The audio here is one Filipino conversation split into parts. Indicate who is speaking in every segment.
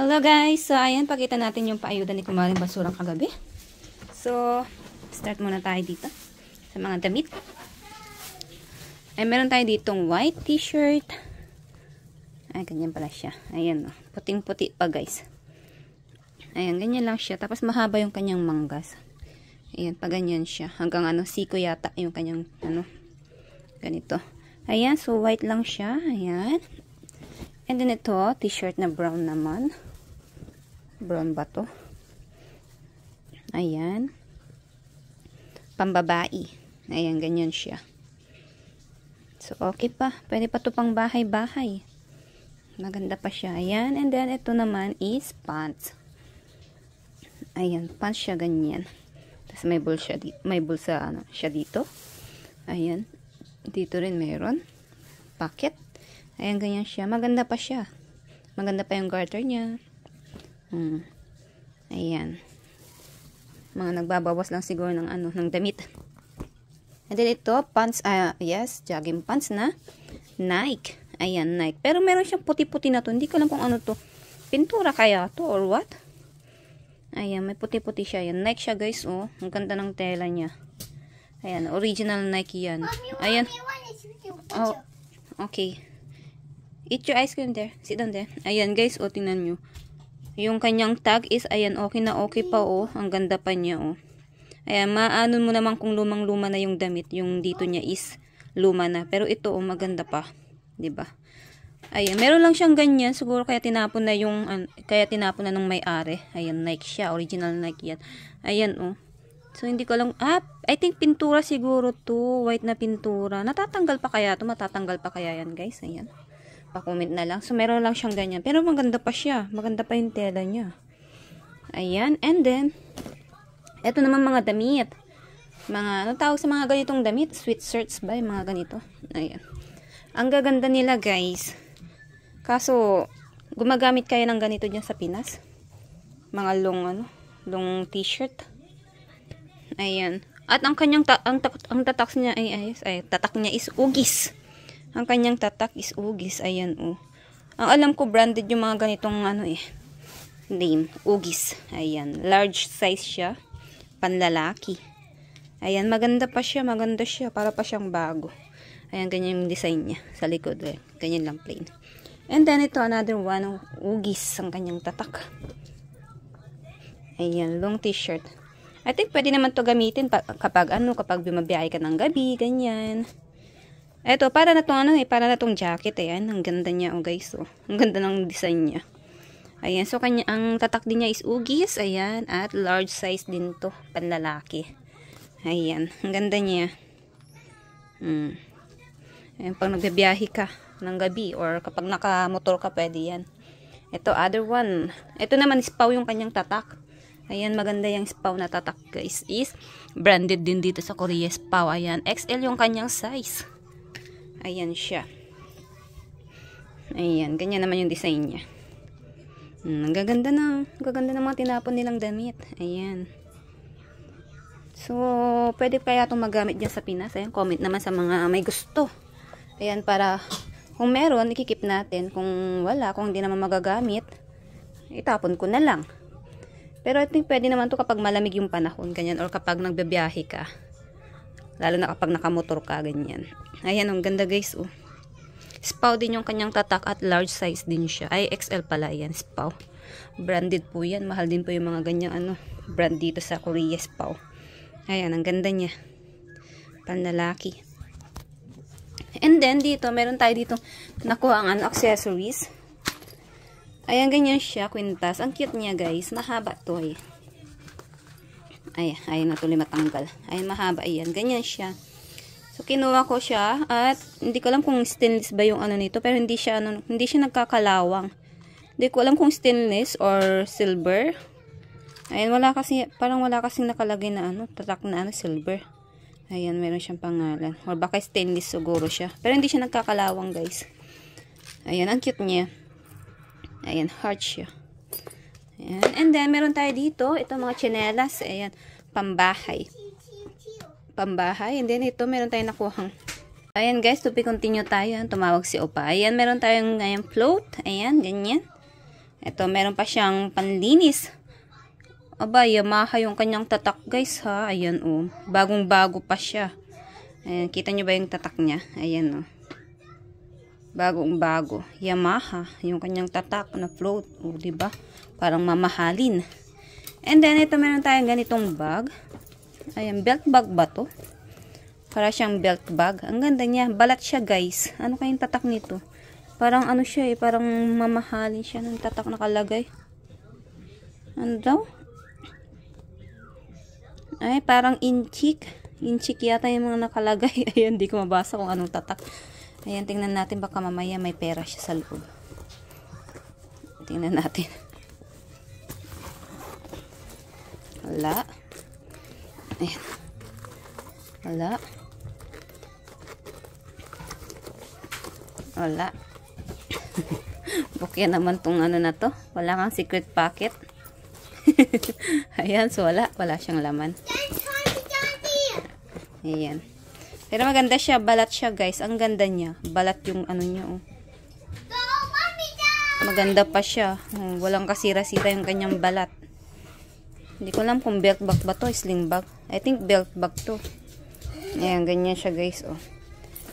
Speaker 1: Hello guys! So, ayan, pakita natin yung paayuda ni Kumaring Basurang kagabi. So, start muna tayo dito sa mga damit. Ay, meron tayo ditong white t-shirt. Ay, ganyan pala siya. Ayan, puting-puti pa guys. Ayan, ganyan lang siya. Tapos mahaba yung kanyang manggas. Ayan, pa ganyan siya. Hanggang siko yata yung kanyang, ganito. Ayan, so white lang siya. Ayan. And then ito, t-shirt na brown naman. Brown ba to? Ayan. Pambabae. Ayan, ganyan siya. So, okay pa. Pwede pa to pang bahay-bahay. Maganda pa siya. Ayan. And then, ito naman is pants. Ayan, pants siya ganyan. Tapos may bulsa siya dito. Ayan. Dito rin meron. Pocket. Ayan, ganyan siya. Maganda pa siya. Maganda pa yung garter niya. Ayan. Mga nagbabawas lang siguro ng ng damit. And then ito, pants, yes, jogging pants na Nike. Ayan, Nike. Pero meron siyang puti-puti na to. Hindi ko alam kung ano to. Pintura kaya to or what? Ayan, may puti-puti siya. Ayan, Nike siya guys, oh. Ang ganda ng tela niya. Ayan, original Nike yan. Ayan. Oh, okay. Eat your ice cream there. Sit down there. Ayan guys, oh, tingnan nyo. Yung kanyang tag is, ayan, okay na okay pa, oh. Ang ganda pa niya, oh. Ayan, maano mo naman kung lumang-luma na yung damit. Yung dito niya is luma na. Pero ito, oh, maganda pa. 'Di ba? Ayan, meron lang siyang ganyan. Siguro kaya tinapon na ng may-ari. Ayan, Nike siya. Original Nike yan. Ayan, oh. So, hindi ko lang, I think pintura siguro to. White na pintura. Natatanggal pa kaya to? Matatanggal pa kaya yan, guys? Ayan. Pa-comment na lang. So, meron lang siyang ganyan. Pero maganda pa siya. Maganda pa yung tela niya. Ayan. And then, eto naman mga damit. Mga, tawag sa mga ganitong damit? Sweat shirts ba? Yung mga ganito. Ayan. Ang gaganda nila, guys. Kaso, gumagamit kaya ng ganito dyan sa Pinas? Mga long t-shirt. Ayan. At ang kanyang, ang tatak niya tatak niya is Ugis. Ang kanyang tatak is Ugis. Ayan, oh. Ang alam ko, branded yung mga ganitong, name. Ugis. Ayan. Large size siya. Panlalaki. Ayan, maganda pa siya. Maganda siya. Para pa siyang bago. Ayan, ganyan yung design niya. Sa likod, eh. Ganyan lang plain. And then, ito, another one. Ugis. Ang kanyang tatak. Ayan, long t-shirt. I think, pwede naman to gamitin kapag bumabiyahe ka ng gabi. Ganyan. Eto, para na tong jacket, ayan. Ang ganda niya, oh guys, oh. Ang ganda ng design niya. Ayan, so ang tatak din niya is Ugis, ayan. At large size din to, panlalaki. Ayan, ang ganda niya. Ayan, pag nagbibiyahe ka ng gabi or kapag nakamotor ka, pwede yan. Ito, other one. Ito naman, Spaw yung kanyang tatak. Ayan, maganda yung Spaw na tatak, guys. Is branded din dito sa Korea, Spaw. Ayan, XL yung kanyang size. Ayan siya. Ayan, ganyan naman yung design niya. Ang gaganda ng mga tinapon nilang damit. Ayan. So, pwede kaya itong magamit dyan sa Pinas. Ayan, comment naman sa mga may gusto. Ayan, para kung meron, ikikip natin. Kung wala, kung hindi naman magagamit, itapon ko na lang. Pero I think pwede naman to kapag malamig yung panahon, ganyan, or kapag nagbibiyahe ka. Lalo na kapag nakamotor ka, ganyan. Ayan, ang ganda guys, oh. Spaw din yung kanyang tatak at large size din siya. Ay, XL pala yan, Spaw. Branded po yan. Mahal din po yung mga ganyang brand dito sa Korea, Spaw. Ayan, ang ganda niya. Panlalaki. And then, dito, meron tayo dito nakuha ang accessories. Ayan, ganyan siya, kwintas. Ang cute niya, guys. Mahaba to, eh. Ayan na tuloy matanggal. Ayan, mahaba. Ayan, ganyan siya. So, kinuha ko siya. At, hindi ko alam kung stainless ba yung nito. Pero, hindi siya nagkakalawang. Hindi ko alam kung stainless or silver. Ayan, parang wala kasing nakalagay na tatak na silver. Ayan, meron siyang pangalan. Or baka stainless siguro siya. Pero, hindi siya nagkakalawang, guys. Ayan, ang cute niya. Ayan, heart siya. Ayan. And then, meron tayo dito. Ito mga tsinelas. Ayan, pambahay. Pambahay. And then, ito, meron tayong nakuhang. Ayan, guys, to be continue tayo. Tumawag si Opa. Ayan, meron tayong float. Ayan, ganyan. Ito, meron pa siyang panlinis. Aba, Yamaha yung kanyang tatak guys ha. Ayan oh. Bagong-bago pa siya. Ayan, kita nyo ba yung tatak niya? Ayan oh. Bagong-bago. Yamaha yung kanyang tatak na float. Oh, diba? Parang mamahalin. And then, ito meron tayong ganitong bag. Ayan, belt bag ba to? Para siyang belt bag. Ang ganda niya. Balat siya guys. Ano kayong tatak nito? Parang ano siya eh. Parang mamahalin siya ng tatak nakalagay. Ano daw? Ay, parang inchik. Inchik yata yung mga nakalagay. Ayan, di ko mabasa kung anong tatak. Ayan, tingnan natin. Baka mamaya may pera siya sa loob. Tingnan natin. Wala. Ayan. Wala. Wala. Bukya naman tong ano na to. Wala kang secret pocket. Ayan, so wala siyang laman. Ayan. Pero maganda siya, balat siya guys. Ang ganda niya. Balat yung ano niya oh. Maganda pa siya. Walang kasira-sira yung kanyang balat. Hindi ko alam kung belt bag ba to, sling bag. I think belt bag to. Ayan, ganyan siya guys oh.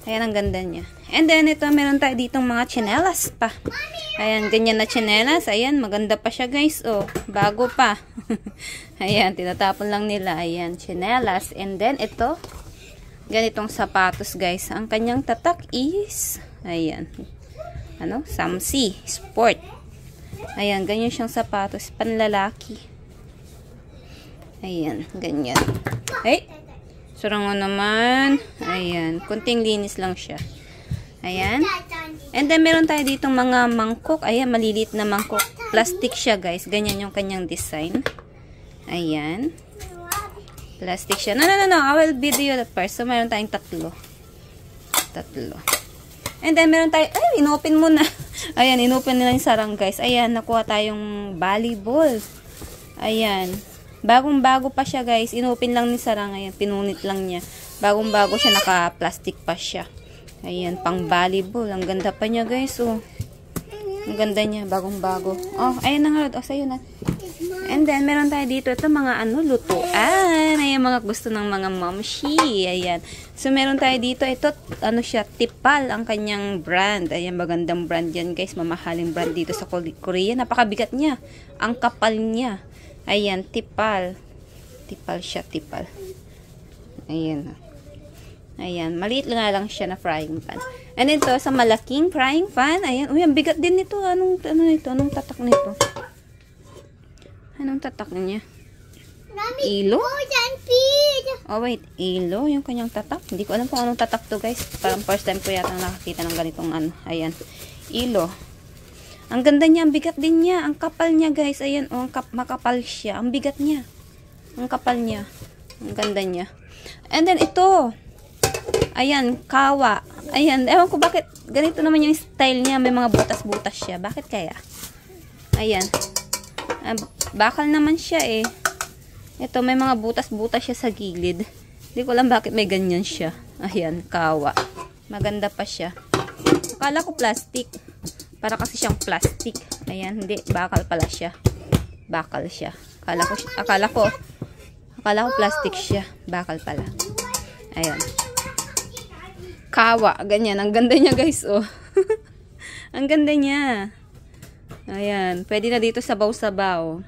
Speaker 1: Ayan, ang ganda niya. And then, ito, meron tayo ditong mga tsinelas pa. Ayan, ganyan na tsinelas. Ayan, maganda pa siya guys. Oh, bago pa. Ayan, tinatapon lang nila. Ayan, tsinelas. And then, ito, ganitong sapatos guys. Ang kanyang tatak is, ayan, ano, Samsi Sport. Ayan, ganyan siyang sapatos. Panlalaki. Ayan, ganyan. Hey! Surang naman. Ayan. Kunting linis lang siya. Ayan. And then, meron tayo ditong mga mangkok. Ayan, malilit na mangkok. Plastic siya, guys. Ganyan yung kanyang design. Ayan. Plastic siya. No. I will video that first. So, meron tayong tatlo. And then, meron tayo, ay, inopen mo na. Ayan, inopen nila yung sarang, guys. Ayan, nakuha tayong volleyball. Ayan. Bagong-bago pa siya guys. Inopen lang ni Sarang. Ayan, pinunit lang niya. Bagong-bago siya. Naka-plastic pa siya. Ayan, pang volleyball. Ang ganda pa niya guys. Oh. Ang ganda niya. Bagong-bago. Oh, ayan na nga. Oh, sa'yo na. And then, meron tayo dito. Ito mga ano, lutuan. Ayan, mga gusto ng mga momshi. Ayan. So, meron tayo dito. Ito, ano siya, Tipal. Ang kanyang brand. Ayan, magandang brand yan guys. Mamahaling brand dito sa Korea. Napakabigat niya. Ang kapal niya. Ayan, Tipal. Tipal siya, Tipal. Ayan. Ayan, maliit lang siya na frying pan. And ito, sa malaking frying pan. Ayan, uy, ang bigat din nito. Anong tatak nito? Anong tatak niya? Ilo? Oh, wait. Ilo, yung kanyang tatak. Hindi ko alam kung anong tatak to, guys. Parang first time ko yata nakakita ng ganitong ano. Ayan. Ilo. Ang ganda niya, ang bigat din niya. Ang kapal niya, guys. Ayan, oh, makapal siya. Ang bigat niya. Ang kapal niya. Ang ganda niya. And then, ito. Ayan, kawa. Ayan, ewan ko bakit. Ganito naman yung style niya. May mga butas-butas siya. Bakit kaya? Ayan. Bakal naman siya, eh. Ito, may mga butas-butas siya sa gilid. Hindi ko alam bakit may ganyan siya. Ayan, kawa. Maganda pa siya. Akala ko plastic. Para kasi siyang plastic. Ayan, hindi. Bakal pala siya. Bakal siya. Akala ko plastic siya. Bakal pala. Ayan. Kawa. Ganyan. Ang ganda niya, guys. Oh. Ang ganda niya. Ayan. Pwede na dito sabaw-sabaw.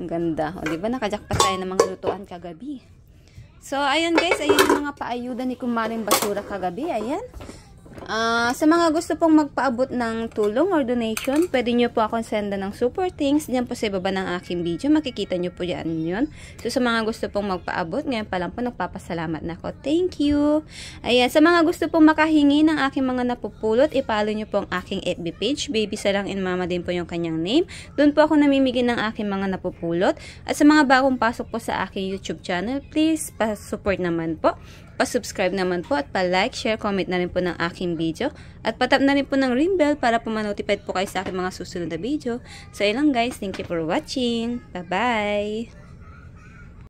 Speaker 1: Ang ganda. O, diba? Nakajakpat tayo ng mga lutuan kagabi. So, ayan, guys. Ayan yung mga paayuda ni Kumaring Basura kagabi. Ayan. Sa mga gusto pong magpaabot ng tulong or donation, pwede nyo po akong senda ng super thanks. Diyan po sa ibaba ng aking video. Makikita nyo po yan yun. So, sa mga gusto pong magpaabot, ngayon pa lang po nagpapasalamat na ako. Thank you! Ayan, sa mga gusto pong makahingi ng aking mga napupulot, ipalo nyo po ang aking FB page. Baby Sarang and Mama din po yung kanyang name. Doon po ako namimigay ng aking mga napupulot. At sa mga bagong pasok po sa aking YouTube channel, please pa-support naman po. Pa-subscribe naman po at pa-like, share, comment na rin po ng aking video. At patap na rin po ng ring bell para po ma-notified po kayo sa aking mga susunod na video. So, ilang guys, thank you for watching. Bye-bye!